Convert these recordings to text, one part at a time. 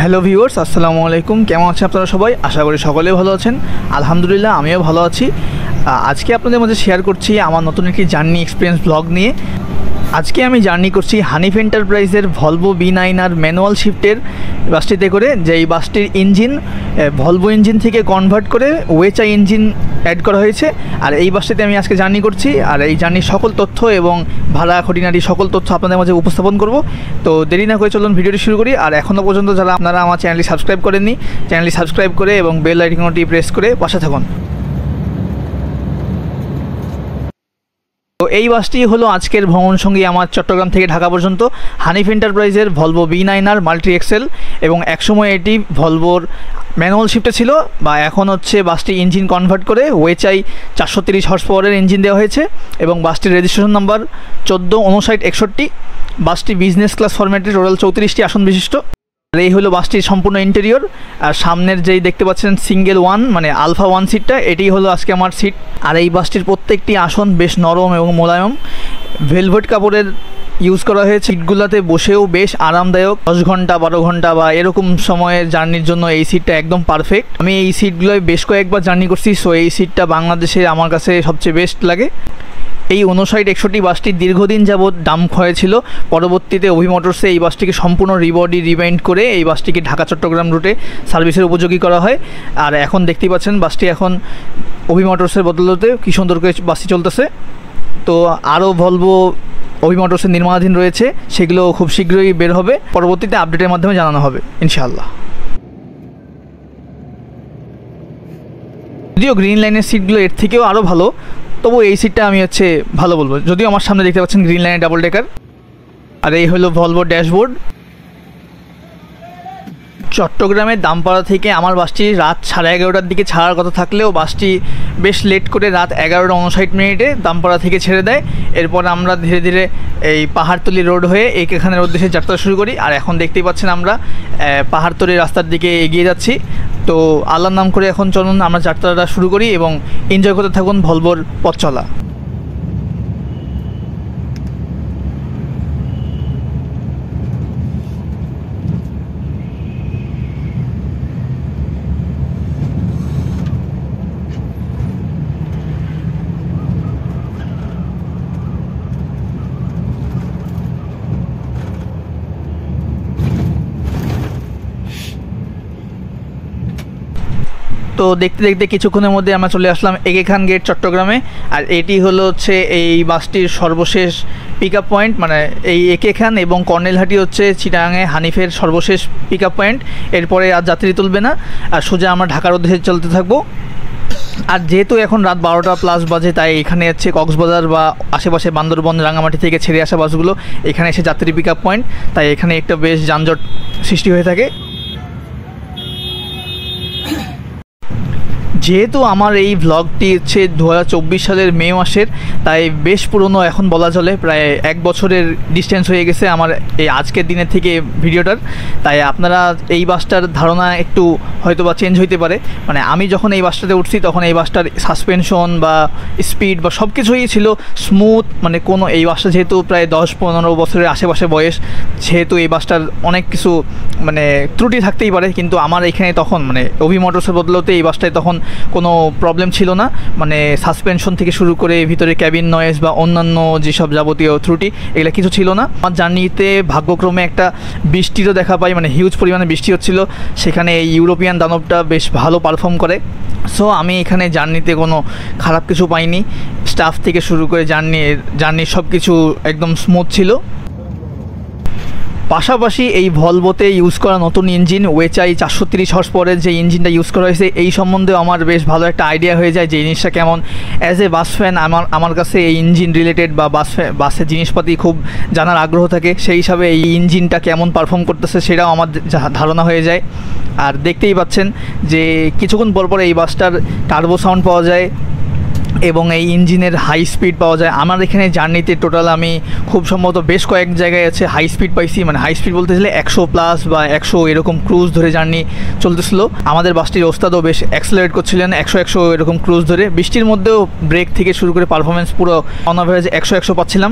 Hello viewers, আসসালামু আলাইকুম। কেমন আছেন আপনারা সবাই? আশা করি সকলেই ভালো আছেন। আলহামদুলিল্লাহ, আমিও ভালো আছি। আজকে আপনাদের মাঝে শেয়ার করছি আমার নতুন একটি জার্নি এক্সপিরিয়েন্স ব্লগ নিয়ে। আজকে আমি জার্নি করছি হানিফ এন্টারপ্রাইজের ভলভো V9R ম্যানুয়াল শিফটের বাসটিতে করে, যে এই বাসটির ইঞ্জিন ভলভো ইঞ্জিন থেকে কনভার্ট করে ওয়েচাই ইঞ্জিন অ্যাড করা হয়েছে। আর এই বাসটিতে আমি আজকে জার্নি করছি, আর এই জার্নির সকল তথ্য এবং ভাড়া খুঁটিনাটি সকল তথ্য আপনাদের মাঝে উপস্থাপন করব। তো দেরি না করে চলুন ভিডিওটি শুরু করি। আর এখনও পর্যন্ত যারা আপনারা আমার চ্যানেলটি সাবস্ক্রাইব করেননি, চ্যানেলটি সাবস্ক্রাইব করে এবং বেল আইকনটি প্রেস করে পাশে থাকুন। তো এই বাসটি হলো আজকের ভ্রমণ সঙ্গী আমার চট্টগ্রাম থেকে ঢাকা পর্যন্ত, হানিফ এন্টারপ্রাইজের ভলভো V9R মাল্টি এক্সেল। এবং একসময় এটি ভলভোর ম্যানুয়াল শিফটে ছিল, বা এখন হচ্ছে বাসটি ইঞ্জিন কনভার্ট করে ওয়েচাই 430 হর্স পাওয়ারের ইঞ্জিন দেওয়া হয়েছে। এবং বাসটির রেজিস্ট্রেশন নাম্বার 145961। বাসটি বিজনেস ক্লাস ফরম্যাটে, টোটাল 34টি আসন বিশিষ্ট। আর এই হলো বাসটির সম্পূর্ণ ইন্টেরিয়র। আর সামনের যেই দেখতে পাচ্ছেন সিঙ্গেল ওয়ান মানে আলফা ওয়ান সিটটা, এটি হলো আজকে আমার সিট। আর এই বাসটির প্রত্যেকটি আসন বেশ নরম এবং মোলায়েম, ভেলভেট কাপড়ের ইউজ করা হয়েছে। সিটগুলোতে বসেও বেশ আরামদায়ক। 10 ঘন্টা 12 ঘন্টা বা এরকম সময়ের জার্নির জন্য এই সিটটা একদম পারফেক্ট। আমি এই সিটগুলোয় বেশ কয়েকবার জার্নি করছি, সো এই সিটটা বাংলাদেশে আমার কাছে সবচেয়ে বেস্ট লাগে। এই 5961 বাসটি দীর্ঘদিন যাবৎ দাম ক্ষয় ছিল। পরবর্তীতে অভি মোটরসে এই বাসটিকে সম্পূর্ণ রিবডি রিবাইন্ড করে এই বাসটিকে ঢাকা চট্টগ্রাম রুটে সার্ভিসের উপযোগী করা হয়। আর এখন দেখতেই পাচ্ছেন বাসটি এখন অভি মোটরসের বদলতে কী সুন্দর করে বাসটি চলতেছে। তো আরও ভলভো অভি মোটরসের নির্মাণাধীন রয়েছে, সেগুলো খুব শীঘ্রই বের হবে, পরবর্তীতে আপডেটের মাধ্যমে জানানো হবে ইনশাআল্লাহ। যদিও গ্রিন লাইনের সিটগুলো এর থেকেও আরও ভালো, তবু এই সিটটা আমি ভালো বলবো। যদিও আমার সামনে দেখতে পাচ্ছেন গ্রিন লাইনের ডাবল ডেকার। আর এই হলো ভলভো ড্যাশবোর্ড। চট্টগ্রামের দামপাড়া থেকে আমার বাসটি রাত 11:30টার দিকে ছাড়ার কথা থাকলেও বাসটি বেশ লেট করে রাত 11:59 দামপাড়া থেকে ছেড়ে দেয়। এরপর আমরা ধীরে ধীরে এই পাহাড়তলি রোড হয়ে এখানের উদ্দেশ্যে যাত্রা শুরু করি। আর এখন দেখতেই পাচ্ছেন আমরা পাহাড়তলি রাস্তার দিকে এগিয়ে যাচ্ছি। তো আল্লাহর নাম করে এখন চলুন আমরা যাত্রাটা শুরু করি এবং এনজয় করতে থাকুন ভলভোর পথ চলা। তো দেখতে দেখতে কিছুক্ষণের মধ্যে আমরা চলে আসলাম একে খান গেট চট্টগ্রামে। আর এটি হলো এই বাসটির সর্বশেষ পিক আপ পয়েন্ট, মানে এই একে খান এবং কর্নেলহাটি হচ্ছে চিটাগাঙে হানিফের সর্বশেষ পিক আপ পয়েন্ট। এরপরে আর যাত্রী তুলবে না, আর সোজা আমরা ঢাকার উদ্দেশ্যে চলতে থাকবো। আর যেহেতু এখন রাত 12টা+ বাজে, তাই এখানে কক্সবাজার বা আশেপাশে বান্দরবন রাঙামাটি থেকে ছেড়ে আসা বাসগুলো এখানে এসে যাত্রী পিক আপ পয়েন্ট, তাই এখানে একটা বেশ যানজট সৃষ্টি হয়ে থাকে। যেহেতু আমার এই ভ্লগটি 2024 সালের মে মাসের, তাই বেশ পুরনো এখন বলা চলে, প্রায় 1 বছরের ডিস্টেন্স হয়ে গেছে আমার এই আজকের দিনের থেকে ভিডিওটার। তাই আপনারা এই বাসটার ধারণা একটু হয়তো বা চেঞ্জ হইতে পারে। মানে আমি যখন এই বাসটাতে উঠছি তখন এই বাসটার সাসপেনশন বা স্পিড বা সব কিছুই ছিল স্মুথ। মানে কোনো এই বাসটা যেহেতু প্রায় 10-15 বছরের আশেপাশে বয়স, সেহেতু এই বাসটার অনেক কিছু মানে ত্রুটি থাকতেই পারে। কিন্তু আমার এখানে তখন মানে অভি মোটরসের বদলতে এই বাসটায় তখন কোনো প্রবলেম ছিল না। মানে সাসপেনশন থেকে শুরু করে ভিতরে ক্যাবিন নয়েজ বা অন্যান্য যেসব যাবতীয় ত্রুটি, এগুলো কিছু ছিল না। আমার জার্নিতে ভাগ্যক্রমে একটা বৃষ্টিরও দেখা পাই, মানে হিউজ পরিমাণে বৃষ্টি হচ্ছিল। সেখানে এই ইউরোপিয়ান দানবটা বেশ ভালো পারফর্ম করে। সো আমি এখানে জার্নিতে কোনো খারাপ কিছু পাইনি। স্টাফ থেকে শুরু করে জার্নির সব কিছু একদম স্মুথ ছিল। পাশাপাশি এই ভলভোতে ইউজ করা নতুন ইঞ্জিন ওয়েচাই 430 হর্স পাওয়ারের যে ইঞ্জিনটা ইউজ করা হয়েছে, এই সম্বন্ধেও আমার বেশ ভালো একটা আইডিয়া হয়ে যায় যে জিনিসটা কেমন। অ্যাজ এ বাস ফ্যান আমার কাছে এই ইঞ্জিন রিলেটেড বা বাসের জিনিসপাতি খুব জানার আগ্রহ থাকে। সেই হিসাবে এই ইঞ্জিনটা কেমন পারফর্ম করতেছে সেটাও আমার ধারণা হয়ে যায়। আর দেখতেই পাচ্ছেন যে কিছুক্ষণ পর এই বাসটার টার্বো সাউন্ড পাওয়া যায় এবং এই ইঞ্জিনের হাই স্পিড পাওয়া যায়। আমার এখানে জার্নিতে টোটাল আমি খুব সম্ভবত বেশ কয়েক জায়গায় হাই স্পিড পাইছি। মানে হাই স্পিড বলতে গেলে 100+ বা 100 এরকম ক্রুজ ধরে জার্নি চলতেছিল। আমাদের বাসটির ওস্তাদও বেশ অ্যাক্সেলারেট করছিলেন 100 এরকম ক্রুজ ধরে। বৃষ্টির মধ্যেও ব্রেক থেকে শুরু করে পারফরমেন্স পুরো অন অ্যাভারেজ 100 পাচ্ছিলাম।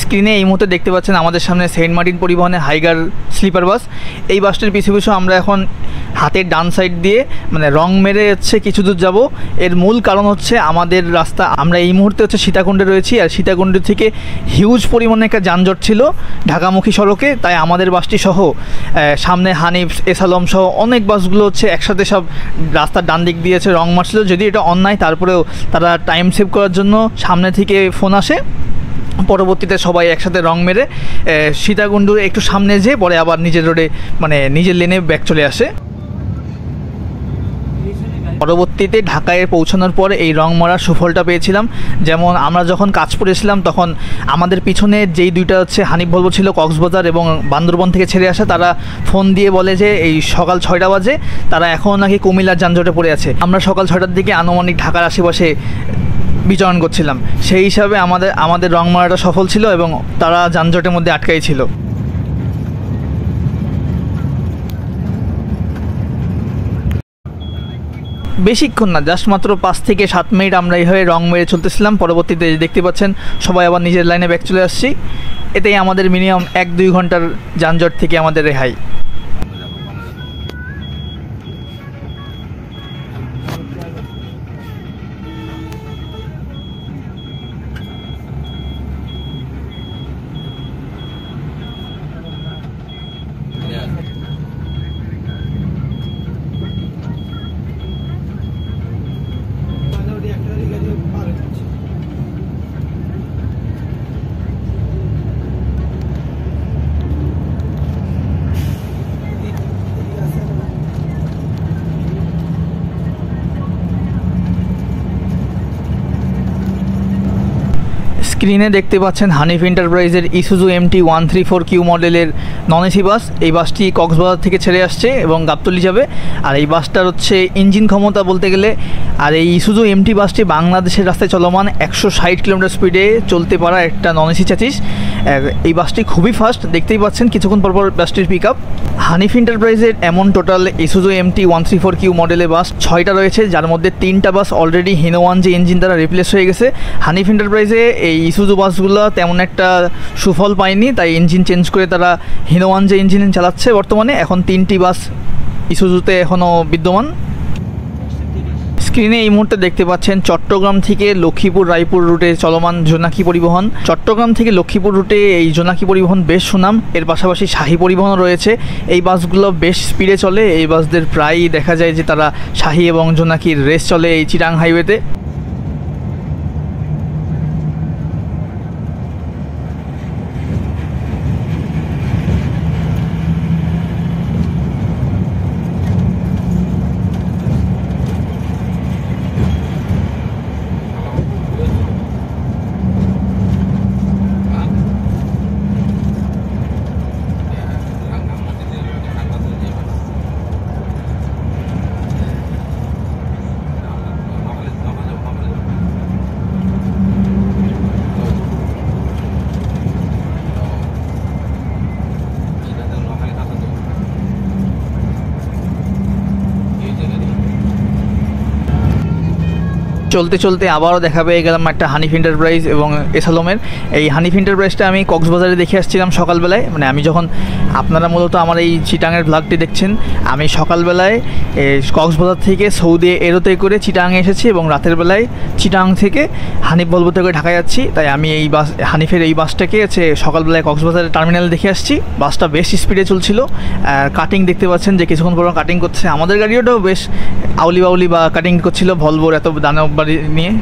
স্ক্রিনে এই মুহূর্তে দেখতে পাচ্ছেন আমাদের সামনে সেন্ট মার্টিন পরিবহনের হাইগার স্লিপার বাস। এই বাসটির পিছু পিছু আমরা এখন হাতের ডান সাইড দিয়ে মানে রং মেরে হচ্ছে কিছু দূর যাব। এর মূল কারণ হচ্ছে আমাদের রাস্তা, আমরা এই মুহূর্তে হচ্ছে সীতাকুণ্ডে রয়েছি, আর সীতাকুণ্ড থেকে হিউজ পরিমাণে একটা যানজট ছিল ঢাকামুখী সড়কে। তাই আমাদের বাসটি সহ সামনে হানিফ, এসালম সহ অনেক বাসগুলো হচ্ছে একসাথে সব রাস্তার ডান দিক দিয়েছে রং মারছিল। যদি এটা অন্যায়, তারপরেও তারা টাইম সেভ করার জন্য সামনে থেকে ফোন আসে, পরবর্তীতে সবাই একসাথে রং মেরে সীতাকুণ্ডুর একটু সামনে যেয়ে পরে আবার নিজের রোডে মানে নিজের লেনে ব্যাক চলে আসে। পরবর্তীতে ঢাকায় পৌঁছানোর পর এই রং মারার সুফলটা পেয়েছিলাম। যেমন আমরা যখন কাজ করেছিলাম তখন আমাদের পিছনে যেই দুইটা হচ্ছে হানিফ ভলভো ছিল কক্সবাজার এবং বান্দরবন থেকে ছেড়ে আসা, তারা ফোন দিয়ে বলে যে এই সকাল 6টা বাজে তারা এখন নাকি কুমিল্লার যানজটে পড়ে আছে। আমরা সকাল 6টার দিকে আনুমানিক ঢাকার আশেপাশে বিচরণ করছিলাম, সেই হিসাবে আমাদের রং মারাটা সফল ছিল এবং তারা যানজটের মধ্যে আটকাই ছিল। বেশিক্ষণ না, জাস্ট মাত্র 5 থেকে 7 মিনিট আমরা এইভাবে রং মেরে চলতেছিলাম। পরবর্তীতে দেখতে পাচ্ছেন সবাই আবার নিজের লাইনে ব্যাক চলে আসছি। এতেই আমাদের মিনিমাম 1-2 ঘন্টার যানজট থেকে আমাদের রেহাই। স্ক্রিনে দেখতে পাচ্ছেন হানিফ এন্টারপ্রাইজের ইসুজু MT 134Q মডেলের নন এসি বাস। এই বাসটি কক্সবাজার থেকে ছেড়ে আসছে এবং গাবতলী যাবে। আর এই বাসটার হচ্ছে ইঞ্জিন ক্ষমতা বলতে গেলে, আর এই ইসুজু MT বাসটি বাংলাদেশের রাস্তায় চলমান 160 কিলোমিটার স্পিডে চলতে পারা একটা নন এসি চ্যাসিস। এই বাসটি খুবই ফাস্ট, দেখতেই পাচ্ছেন কিছুক্ষণ পরপর বাসটির পিক আপ। হানিফ এন্টারপ্রাইজের এমন টোটাল ইসুজু MT 134Q মডেলের বাস 6টা রয়েছে, যার মধ্যে 3টা বাস অলরেডি হিনো 1 যে ইঞ্জিন দ্বারা রিপ্লেস হয়ে গেছে। হানিফ এন্টারপ্রাইজে এই ইসুজু বাসগুলো তেমন একটা সুফল পায়নি, তাই ইঞ্জিন চেঞ্জ করে তারা হিনো 1 যে ইঞ্জিন চালাচ্ছে বর্তমানে। এখন 3টি বাস ইসুজুতে এখনও বিদ্যমান। স্ক্রিনে এই মুহূর্তে দেখতে পাচ্ছেন চট্টগ্রাম থেকে লক্ষ্মীপুর রায়পুর রুটে চলমান জোনাকি পরিবহন। চট্টগ্রাম থেকে লক্ষ্মীপুর রুটে এই জোনাকি পরিবহন বেশ সুনাম। এর পাশাপাশি শাহী পরিবহনও রয়েছে। এই বাসগুলো বেশ স্পিডে চলে। এই বাসদের প্রায়ই দেখা যায় যে তারা শাহী এবং জোনাকির রেস চলে এই চিটাং হাইওয়েতে। চলতে চলতে আবারও দেখা পেয়ে গেলাম একটা হানিফ এন্টারপ্রাইজ এবং এসালমের। এই হানিফ এন্টারপ্রাইজটা আমি কক্সবাজারে দেখে আসছিলাম সকালবেলায়, মানে আমি যখন, আপনারা মূলত আমার এই চিটাংয়ের ব্লগটি দেখছেন, আমি সকালবেলায় কক্সবাজার থেকে সৌদি এরোতে করে চিটাংয়ে এসেছি এবং রাতের বেলায় চিটাং থেকে হানিফ ভলভো থেকে ঢাকা যাচ্ছি। তাই আমি এই বাস, হানিফের এই বাসটাকে সকালবেলায় কক্সবাজারের টার্মিনালে দেখে আসছি। বাসটা বেশ স্পিডে চলছিল। কাটিং দেখতে পাচ্ছেন যে কিছুক্ষণ পর কাটিং করছে। আমাদের গাড়িওটাও বেশ আউলি বাউলি বা কাটিং করছিল, ভলভোর এত দানব বাড়ি নিয়ে।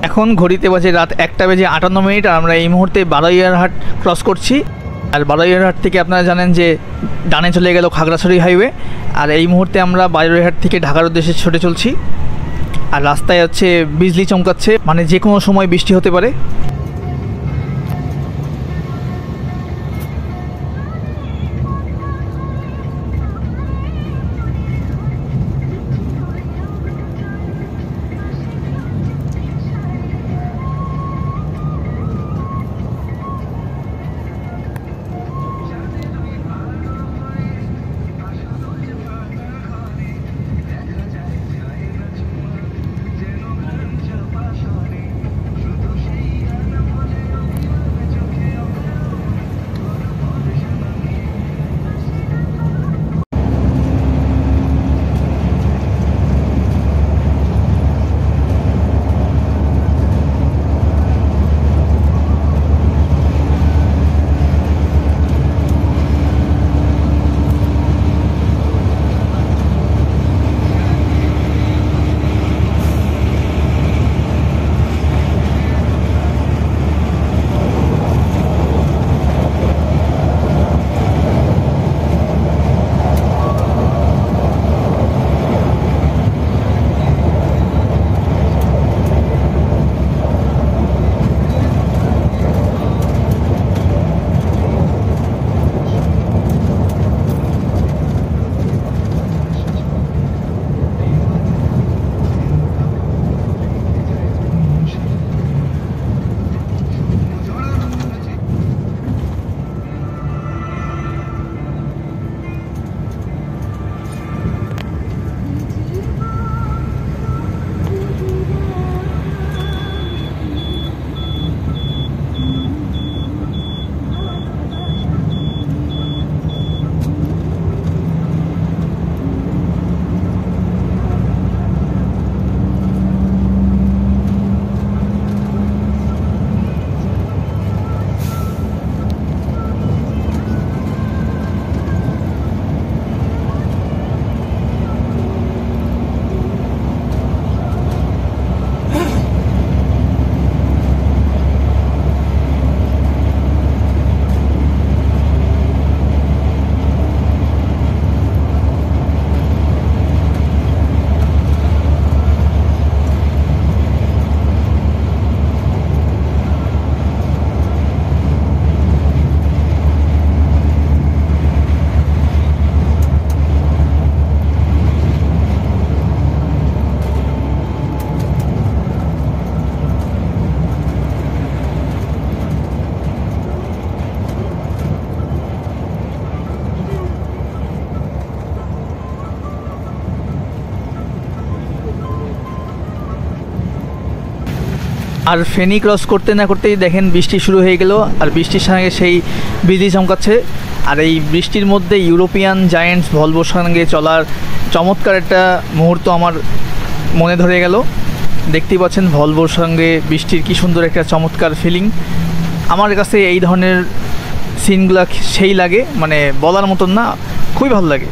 এখন ঘড়িতে বাজে রাত 1:58 আর আমরা এই মুহূর্তে বারৈয়ারহাট ক্রস করছি। আর বারৈয়ারহাট থেকে আপনারা জানেন যে ডানে চলে গেল খাগড়াছড়ি হাইওয়ে। আর এই মুহূর্তে আমরা বারৈয়ারহাট থেকে ঢাকার উদ্দেশ্যে ছুটে চলছি। আর রাস্তায় হচ্ছে বিজলি চমকাচ্ছে, মানে যে কোনো সময় বৃষ্টি হতে পারে। আর ফেনী ক্রস করতে না করতেই দেখেন বৃষ্টি শুরু হয়ে গেল। আর বৃষ্টির সঙ্গে সেই বিজলি চমকাচ্ছে। আর এই বৃষ্টির মধ্যে ইউরোপিয়ান জায়ান্টস ভলভোর সঙ্গে চলার চমৎকার একটা মুহূর্ত আমার মনে ধরে গেল। দেখতেই পাচ্ছেন ভলভোর সঙ্গে বৃষ্টির কি সুন্দর একটা চমৎকার ফিলিং। আমার কাছে এই ধরনের সিনগুলো সেই লাগে, মানে বলার মতন না, খুবই ভালো লাগে।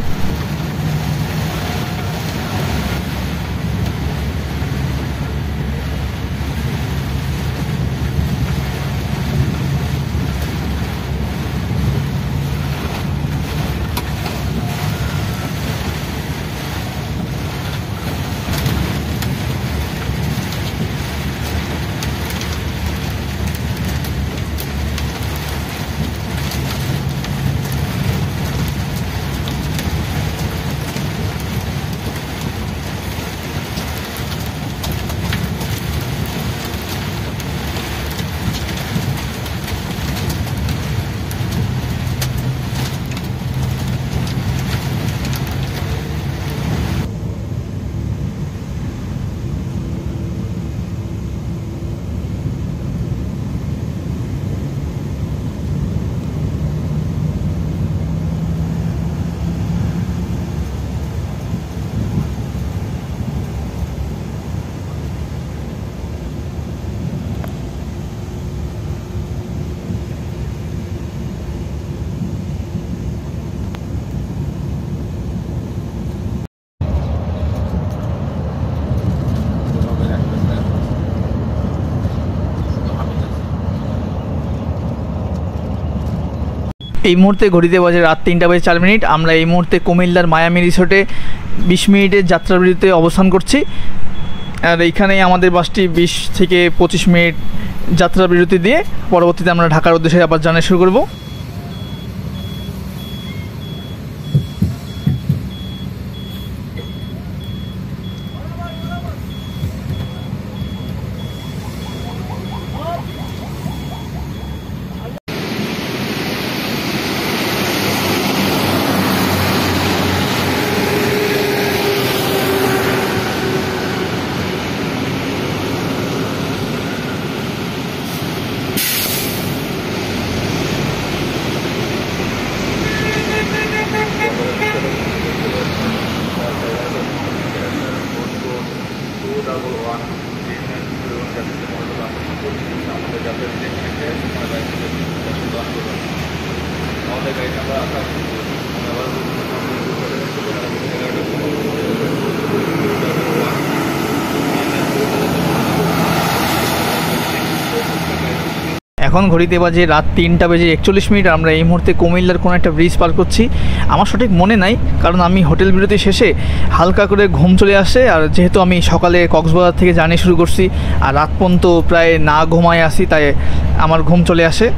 এই মুহূর্তে ঘড়িতে বাজে রাত 3:04। আমরা এই মুহূর্তে কুমিল্লার মায়ামি রিসোর্টে 20 মিনিটের যাত্রাবিরতিতে অবস্থান করছি। আর এইখানেই আমাদের বাসটি 20 থেকে 25 মিনিট যাত্রাবিরতি দিয়ে পরবর্তীতে আমরা ঢাকার উদ্দেশ্যে আবার জার্নি শুরু করব। এখন ঘড়িতে বাজে রাত 3:41। আমরা এই মুহূর্তে কুমিল্লার কোনো একটা ব্রিজ পার করছি। আমার সঠিক মনে নাই, কারণ আমি হোটেল বিরতি শেষে হালকা করে ঘুম চলে আসে। আর যেহেতু আমি সকালে কক্সবাজার থেকে জার্নি শুরু করছি আর রাত পর্যন্ত প্রায় না ঘুমায় আসি, তাই আমার ঘুম চলে আসে।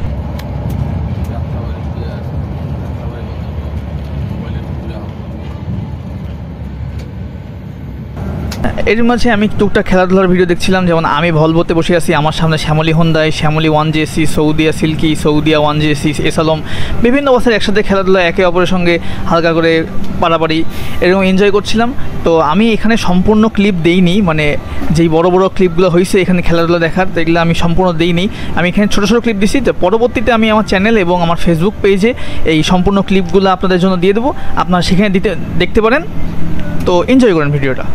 এর মাঝে আমি টুকটাক খেলাধুলার ভিডিও দেখছিলাম, যেমন আমি ভলভোতে বসে আছি, আমার সামনে Shyamoli Hyundai, Shyamoli 1JC, Saudia silky, Saudia 1JC, এসালম, বিভিন্ন অবস্থায় একসাথে খেলাধুলা একে অপরের সঙ্গে হালকা করে পারাপারি এরকম এনজয় করছিলাম। তো আমি এখানে সম্পূর্ণ ক্লিপ দেইনি, মানে যেই বড় বড় ক্লিপগুলো হয়েছে এখানে খেলাধুলা দেখার, এগুলো আমি সম্পূর্ণ দেইনি। আমি এখানে ছোটো ছোটো ক্লিপ দিছি। তো পরবর্তীতে আমি আমার চ্যানেল এবং আমার ফেসবুক পেজে এই সম্পূর্ণ ক্লিপগুলো আপনাদের জন্য দিয়ে দেবো, আপনারা সেখানে দেখতে পারেন। তো এনজয় করেন ভিডিওটা।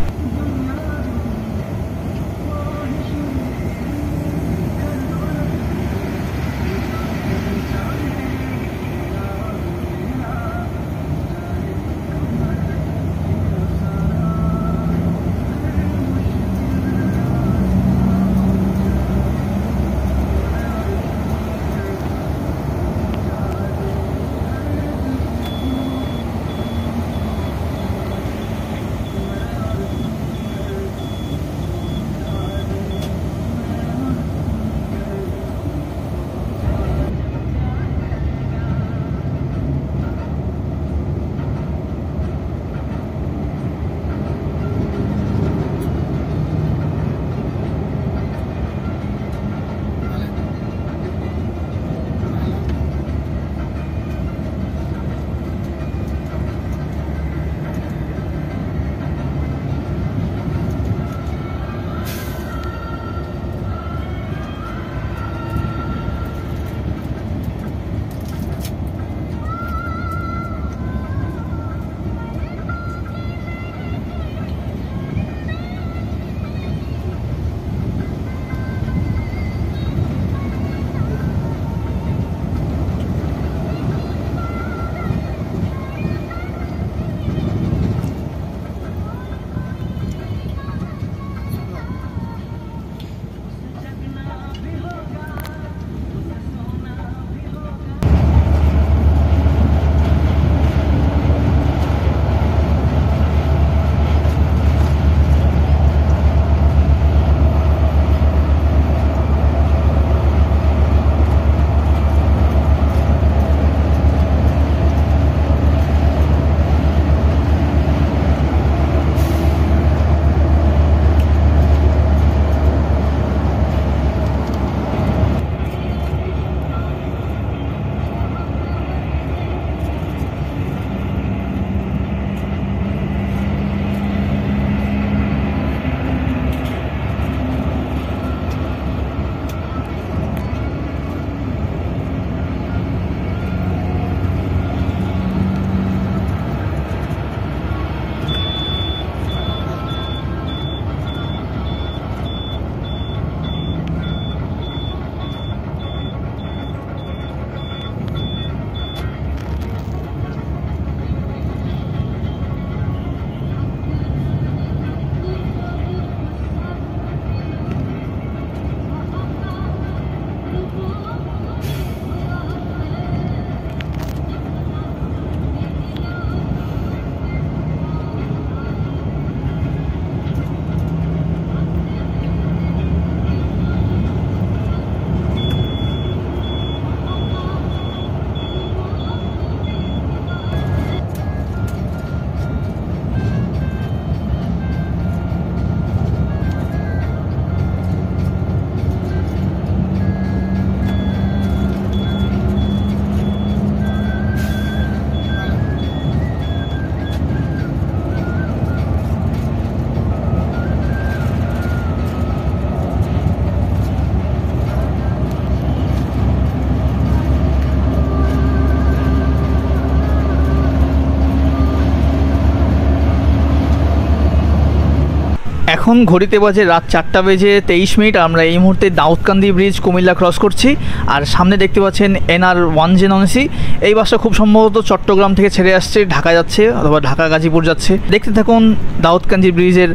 এখন ঘড়িতে বাজে রাত 4:23। আমরা এই মুহূর্তে দাউদকান্দি ব্রিজ কুমিল্লা ক্রস করছি। আর সামনে দেখতে পাচ্ছেন NR-1 এই বাসটা খুব সম্ভবত চট্টগ্রাম থেকে ছেড়ে আসছে, ঢাকা যাচ্ছে অথবা ঢাকা গাজীপুর যাচ্ছে। দেখতে থাকুন দাউদকান্দি ব্রিজের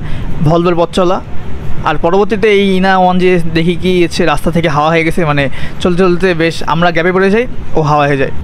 ভলভোর পথ চলা। আর পরবর্তীতে এই NR-1 দেখি কি রাস্তা থেকে হাওয়া হয়ে গেছে, মানে চলতে চলতে বেশ আমরা গ্যাপে পড়ে যাই ও হাওয়া হয়ে যায়।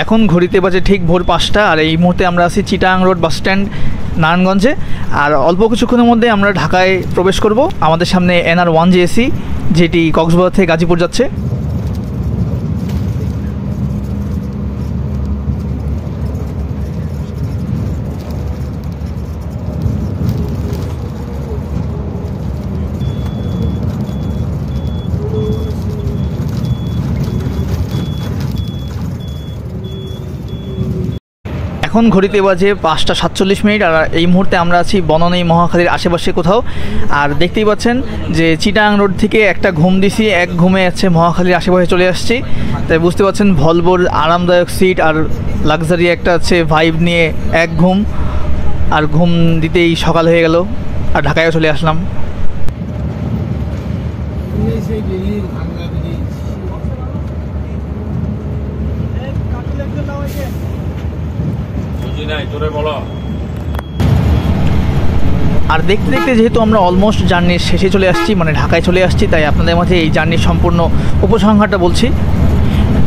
এখন ঘড়িতে বাজে ঠিক ভোর 5টা। আর এই মুহূর্তে আমরা আছি চিটাগাং রোড বাস স্ট্যান্ড নারায়ণগঞ্জে। আর অল্প কিছুক্ষণের মধ্যে আমরা ঢাকায় প্রবেশ করব। আমাদের সামনে NR-1 যেটি কক্সবাজার থেকে গাজীপুর যাচ্ছে। এখন ঘড়িতে বাজে 5:47। আর এই মুহূর্তে আমরা আছি বনানী মহাখালীর আশেপাশে কোথাও। আর দেখতেই পাচ্ছেন যে চিটাগাং রোড থেকে একটা ঘুম দিছি, এক ঘুমে আছে মহাখালীর আশেপাশে চলে আসছি। তাই বুঝতে পারছেন ভলভোর আরামদায়ক সিট আর লাক্সারি একটা আছে ভাইব নিয়ে এক ঘুম। আর ঘুম দিতেই সকাল হয়ে গেল আর ঢাকায়ও চলে আসলাম। আর দেখতে দেখতে যেহেতু আমরা অলমোস্ট জার্নির শেষে চলে আসছি, মানে ঢাকায় চলে আসছি, তাই আপনাদের মাঝে এই জার্নির সম্পূর্ণ উপসংহারটা বলছি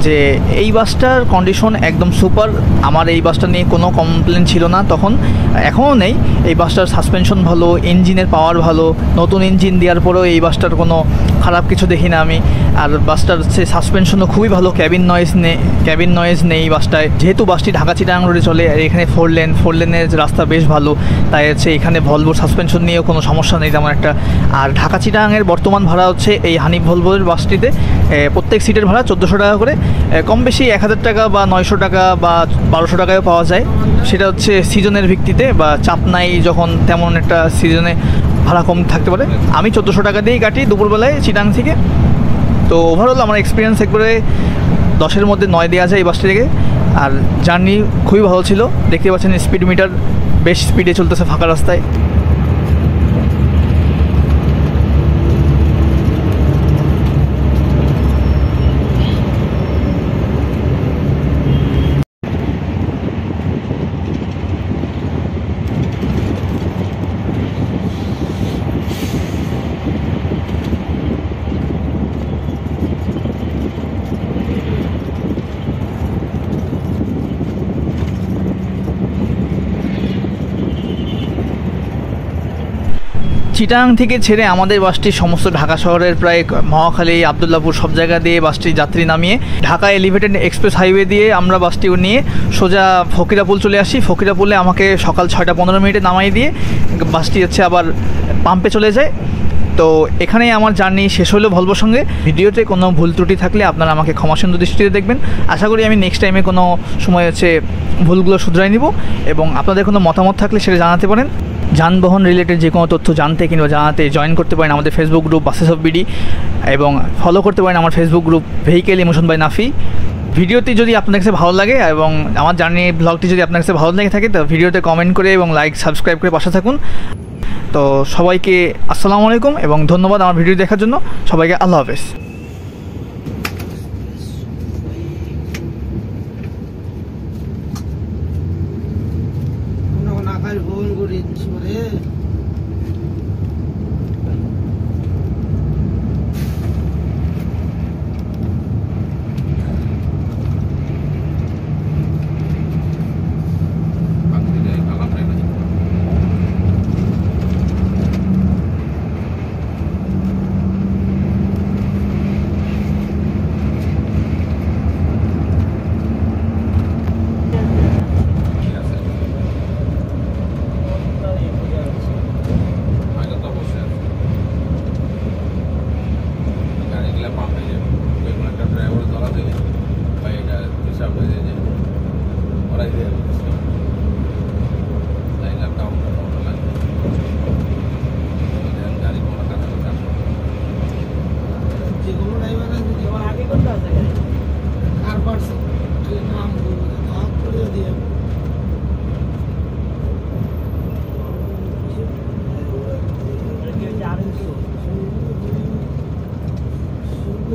যে এই বাসটার কন্ডিশন একদম সুপার। আমার এই বাসটা নিয়ে কোনো কমপ্লেন ছিল না তখন, এখনও নেই। এই বাসটার সাসপেনশন ভালো, ইঞ্জিনের পাওয়ার ভালো, নতুন ইঞ্জিন দেওয়ার পরেও এই বাসটার কোনো খারাপ কিছু দেখি না আমি। আর বাসটার সাসপেনশনও খুবই ভালো, ক্যাবিন নয়েজ নেই এই বাসটায়। যেহেতু বাসটি ঢাকা চিটাগাং রোডে চলে আর এখানে 4 লেনের রাস্তা বেশ ভালো, তাই হচ্ছে এখানে ভলভোর সাসপেনশন নিয়েও কোনো সমস্যা নেই তেমন একটা। আর ঢাকা চিটাগাংয়ের বর্তমান ভাড়া হচ্ছে এই হানিফ ভলভোর বাসটিতে প্রত্যেক সিটের ভাড়া 1400 টাকা করে, কম বেশি 1000 টাকা বা 900 টাকা বা 1200 টাকায়ও পাওয়া যায়। সেটা হচ্ছে সিজনের ভিত্তিতে, বা চাপ নাই যখন তেমন একটা সিজনে ভাড়া কম থাকতে পারে। আমি 1400 টাকা দিয়েই কাটি দুপুরবেলায় চিটাগাং থেকে। তো ওভারঅল আমার এক্সপিরিয়েন্স একবারে 10-এর মধ্যে 9 দেওয়া যায় এই বাসটি থেকে। আর জার্নি খুবই ভালো ছিল। দেখতে পাচ্ছেন স্পিড মিটার বেশ স্পিডে চলতেছে ফাঁকা রাস্তায়। চিটাগাং থেকে ছেড়ে আমাদের বাসটি সমস্ত ঢাকা শহরের প্রায় মহাখালী, আবদুল্লাপুর সব জায়গা দিয়ে বাসটি যাত্রী নামিয়ে ঢাকা এলিভেটেড এক্সপ্রেস হাইওয়ে দিয়ে আমরা বাসটি নিয়ে সোজা ফকিরাপুল চলে আসি। ফকিরাপুলে আমাকে সকাল 6:15 নামাই দিয়ে বাসটি হচ্ছে আবার পাম্পে চলে যায়। তো এখানেই আমার জার্নি শেষ হলো ভলভোর সঙ্গে। ভিডিওতে কোনো ভুল ত্রুটি থাকলে আপনারা আমাকে ক্ষমাসুন্দর দৃষ্টিতে দেখবেন। আশা করি আমি নেক্সট টাইমে কোনো সময় হচ্ছে ভুলগুলো শুধরাই নিব, এবং আপনাদের কোনো মতামত থাকলে সেটা জানাতে পারেন। যানবাহন রিলেটেড যে কোনো তথ্য জানতে কিংবা জানাতে জয়েন করতে পারেন আমাদের Facebook group buses of BD, এবং ফলো করতে পারেন আমার Facebook group vehicle emotion by Nafi. ভিডিওটি যদি আপনার কাছে ভালো লাগে এবং আমার জার্নি ব্লগটি যদি আপনার কাছে ভালো লেগে থাকে, তো ভিডিওতে কমেন্ট করে এবং লাইক সাবস্ক্রাইব করে পাশে থাকুন। তো সবাইকে আসসালামু আলাইকুম এবং ধন্যবাদ আমার ভিডিও দেখার জন্য। সবাইকে আল্লাহ হাফেজ।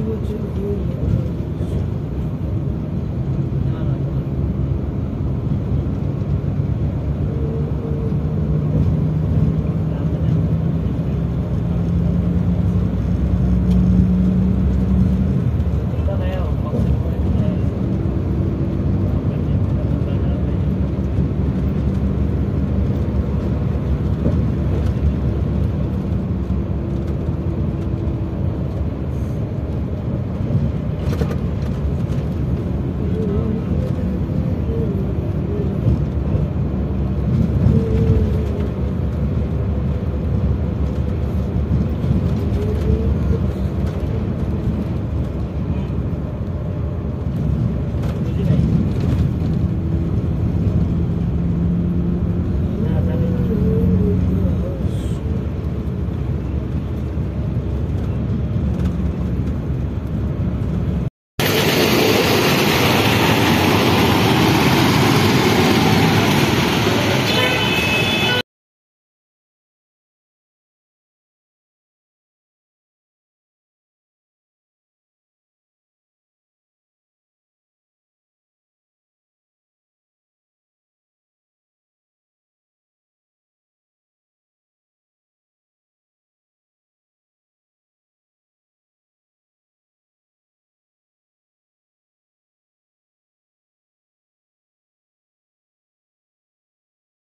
Thank you.